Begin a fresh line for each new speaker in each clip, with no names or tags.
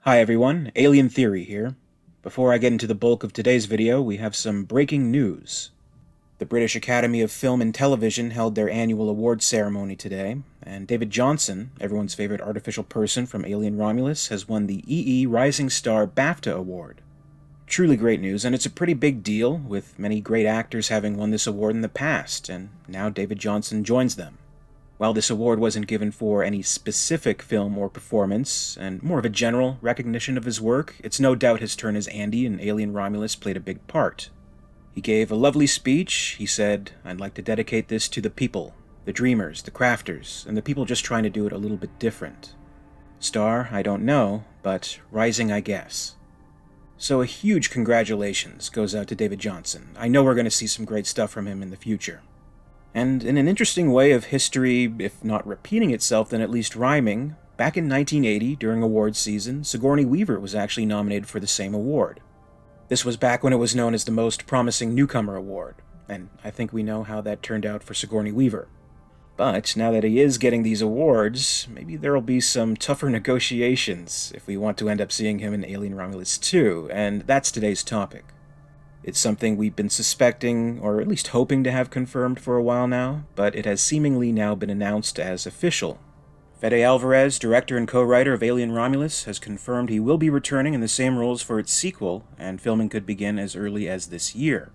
Hi everyone, Alien Theory here. Before I get into the bulk of today's video, we have some breaking news. The British Academy of Film and Television held their annual awards ceremony today, and David Jonsson, everyone's favorite artificial person from Alien Romulus, has won the EE Rising Star BAFTA Award. Truly great news, and it's a pretty big deal, with many great actors having won this award in the past, and now David Jonsson joins them. While this award wasn't given for any specific film or performance, and more of a general recognition of his work, it's no doubt his turn as Andy in Alien Romulus played a big part. He gave a lovely speech. He said, "I'd like to dedicate this to the people, the dreamers, the crafters, and the people just trying to do it a little bit different. Star, I don't know, but rising, I guess." So a huge congratulations goes out to David Jonsson. I know we're going to see some great stuff from him in the future. And in an interesting way of history, if not repeating itself, then at least rhyming, back in 1980, during awards season, Sigourney Weaver was actually nominated for the same award. This was back when it was known as the Most Promising Newcomer Award, and I think we know how that turned out for Sigourney Weaver. But now that he is getting these awards, maybe there'll be some tougher negotiations if we want to end up seeing him in Alien Romulus 2, and that's today's topic. It's something we've been suspecting, or at least hoping to have confirmed for a while now, but it has seemingly now been announced as official. Fede Alvarez, director and co-writer of Alien Romulus, has confirmed he will be returning in the same roles for its sequel, and filming could begin as early as this year.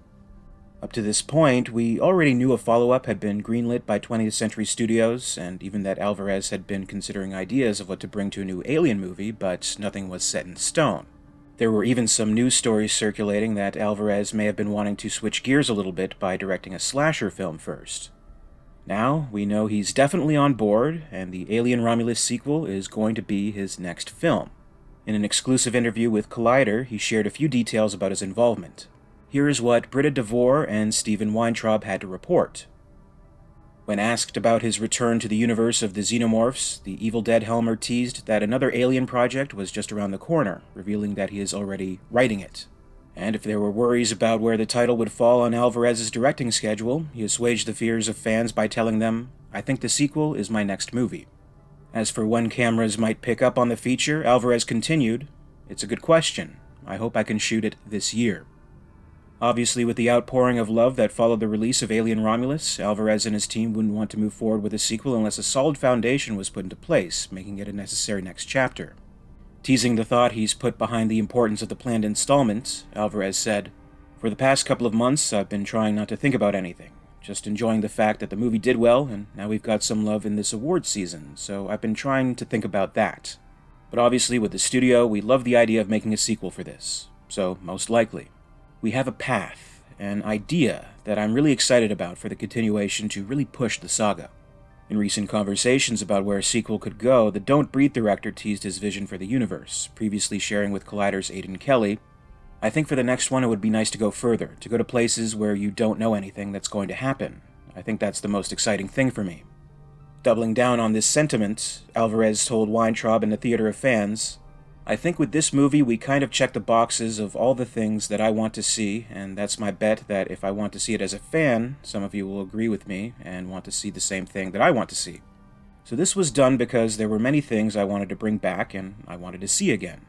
Up to this point, we already knew a follow-up had been greenlit by 20th Century Studios, and even that Alvarez had been considering ideas of what to bring to a new Alien movie, but nothing was set in stone. There were even some news stories circulating that Alvarez may have been wanting to switch gears a little bit by directing a slasher film first. Now, we know he's definitely on board, and the Alien Romulus sequel is going to be his next film. In an exclusive interview with Collider, he shared a few details about his involvement. Here is what Britta DeVore and Steven Weintraub had to report. When asked about his return to the universe of the Xenomorphs, the Evil Dead helmer teased that another Alien project was just around the corner, revealing that he is already writing it. And if there were worries about where the title would fall on Alvarez's directing schedule, he assuaged the fears of fans by telling them, "I think the sequel is my next movie." As for when cameras might pick up on the feature, Alvarez continued, "It's a good question. I hope I can shoot it this year." Obviously, with the outpouring of love that followed the release of Alien Romulus, Alvarez and his team wouldn't want to move forward with a sequel unless a solid foundation was put into place, making it a necessary next chapter. Teasing the thought he's put behind the importance of the planned installment, Alvarez said, "For the past couple of months, I've been trying not to think about anything, just enjoying the fact that the movie did well, and now we've got some love in this awards season, so I've been trying to think about that. But obviously, with the studio, we love the idea of making a sequel for this, so most likely. We have a path, an idea that I'm really excited about for the continuation to really push the saga." In recent conversations about where a sequel could go, the Don't Breathe director teased his vision for the universe, previously sharing with Collider's Aidan Kelly, "I think for the next one it would be nice to go further, to go to places where you don't know anything that's going to happen. I think that's the most exciting thing for me." Doubling down on this sentiment, Alvarez told Weintraub in the Theater of Fans, "I think with this movie we kind of check the boxes of all the things that I want to see, and that's my bet that if I want to see it as a fan, some of you will agree with me and want to see the same thing that I want to see. So this was done because there were many things I wanted to bring back and I wanted to see again.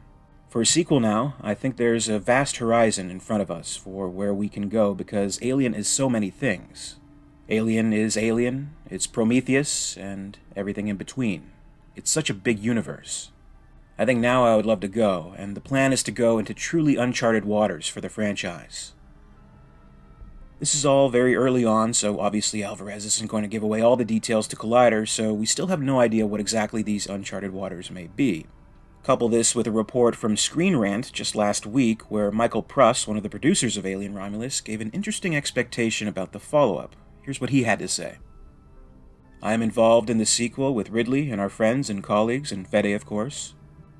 For a sequel now, I think there's a vast horizon in front of us for where we can go because Alien is so many things. Alien is Alien, it's Prometheus, and everything in between. It's such a big universe. I think now I would love to go, and the plan is to go into truly uncharted waters for the franchise." This is all very early on, so obviously Alvarez isn't going to give away all the details to Collider, so we still have no idea what exactly these uncharted waters may be. Couple this with a report from Screen Rant just last week, where Michael Pruss, one of the producers of Alien Romulus, gave an interesting expectation about the follow-up. Here's what he had to say. "I am involved in the sequel with Ridley and our friends and colleagues, and Fede, of course.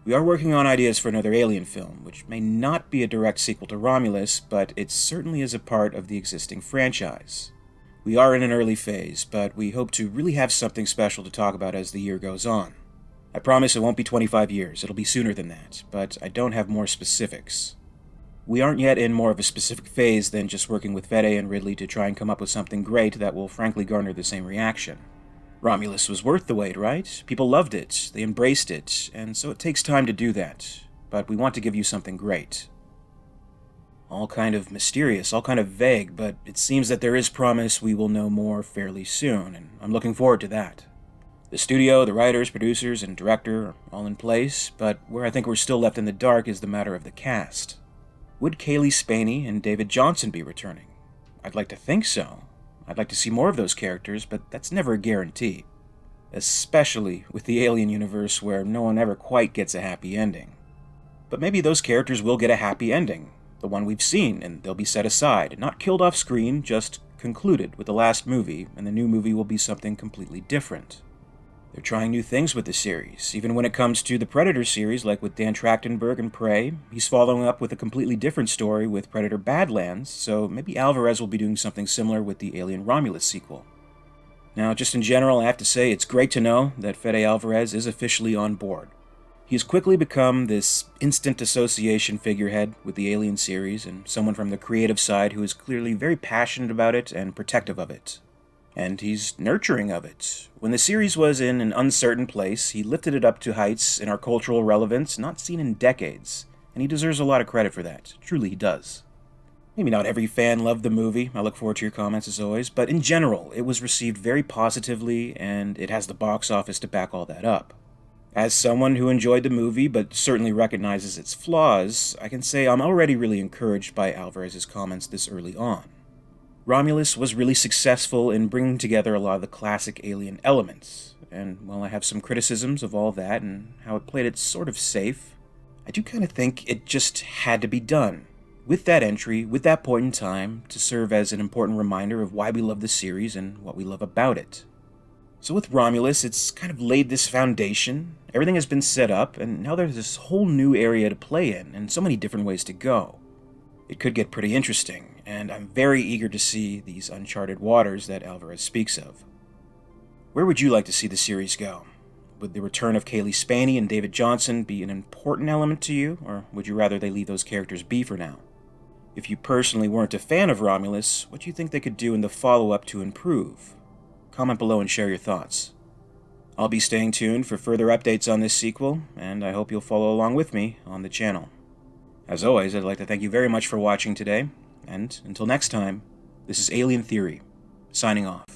We are working on ideas for another Alien film, which may not be a direct sequel to Romulus, but it certainly is a part of the existing franchise. We are in an early phase, but we hope to really have something special to talk about as the year goes on. I promise it won't be 25 years, it'll be sooner than that, but I don't have more specifics. We aren't yet in more of a specific phase than just working with Fede and Ridley to try and come up with something great that will frankly garner the same reaction. Romulus was worth the wait, right? People loved it, they embraced it, and so it takes time to do that. but we want to give you something great. All kind of mysterious, all kind of vague, but it seems that there is promise we will know more fairly soon, and I'm looking forward to that. The studio, the writers, producers, and director are all in place, but where I think we're still left in the dark is the matter of the cast. Would Kaylee Spaney and David Jonsson be returning? I'd like to think so. I'd like to see more of those characters, but that's never a guarantee. Especially with the Alien universe where no one ever quite gets a happy ending. But maybe those characters will get a happy ending, the one we've seen, and they'll be set aside, not killed off screen, just concluded with the last movie, and the new movie will be something completely different. They're trying new things with the series. Even when it comes to the Predator series, like with Dan Trachtenberg and Prey, he's following up with a completely different story with Predator Badlands, so maybe Alvarez will be doing something similar with the Alien Romulus sequel. Now, just in general, I have to say it's great to know that Fede Alvarez is officially on board. He has quickly become this instant association figurehead with the Alien series, and someone from the creative side who is clearly very passionate about it and protective of it. And he's nurturing of it. When the series was in an uncertain place, he lifted it up to heights in our cultural relevance not seen in decades, and he deserves a lot of credit for that. Truly, he does. Maybe not every fan loved the movie, I look forward to your comments as always, but in general, it was received very positively, and it has the box office to back all that up. As someone who enjoyed the movie, but certainly recognizes its flaws, I can say I'm already really encouraged by Alvarez's comments this early on. Romulus was really successful in bringing together a lot of the classic Alien elements, and while I have some criticisms of all that and how it played it sort of safe, I do kind of think it just had to be done. With that entry, with that point in time, to serve as an important reminder of why we love the series and what we love about it. So with Romulus, it's kind of laid this foundation, everything has been set up, and now there's this whole new area to play in, and so many different ways to go. It could get pretty interesting, and I'm very eager to see these uncharted waters that Alvarez speaks of. Where would you like to see the series go? Would the return of Kaylee Spaney and David Jonsson be an important element to you, or would you rather they leave those characters be for now? If you personally weren't a fan of Romulus, what do you think they could do in the follow-up to improve? Comment below and share your thoughts. I'll be staying tuned for further updates on this sequel, and I hope you'll follow along with me on the channel. As always, I'd like to thank you very much for watching today, and until next time, this is Alien Theory, signing off.